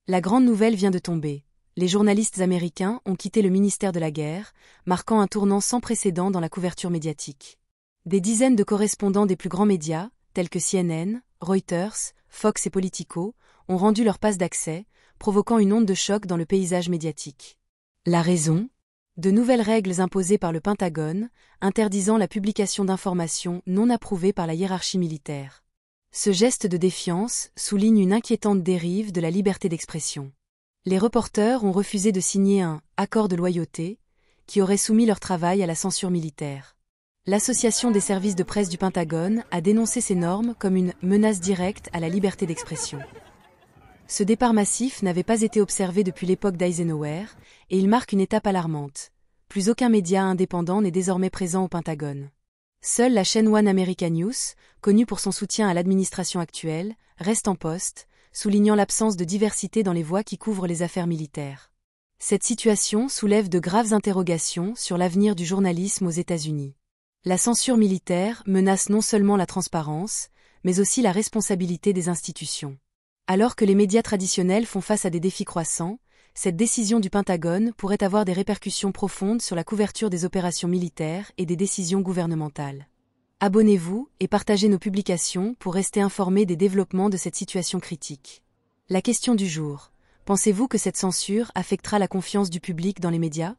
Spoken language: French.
La grande nouvelle vient de tomber. Les journalistes américains ont quitté le ministère de la Guerre, marquant un tournant sans précédent dans la couverture médiatique. Des dizaines de correspondants des plus grands médias, tels que CNN, Reuters, Fox et Politico, ont rendu leur passe d'accès, provoquant une onde de choc dans le paysage médiatique. La raison ? De nouvelles règles imposées par le Pentagone, interdisant la publication d'informations non approuvées par la hiérarchie militaire. Ce geste de défiance souligne une inquiétante dérive de la liberté d'expression. Les reporters ont refusé de signer un « accord de loyauté » qui aurait soumis leur travail à la censure militaire. L'Association des services de presse du Pentagone a dénoncé ces normes comme une « menace directe à la liberté d'expression ». Ce départ massif n'avait pas été observé depuis l'époque d'Eisenhower, et il marque une étape alarmante. Plus aucun média indépendant n'est désormais présent au Pentagone. Seule la chaîne One America News, connue pour son soutien à l'administration actuelle, reste en poste, soulignant l'absence de diversité dans les voix qui couvrent les affaires militaires. Cette situation soulève de graves interrogations sur l'avenir du journalisme aux États-Unis. La censure militaire menace non seulement la transparence, mais aussi la responsabilité des institutions. Alors que les médias traditionnels font face à des défis croissants, cette décision du Pentagone pourrait avoir des répercussions profondes sur la couverture des opérations militaires et des décisions gouvernementales. Abonnez-vous et partagez nos publications pour rester informés des développements de cette situation critique. La question du jour. Pensez-vous que cette censure affectera la confiance du public dans les médias ?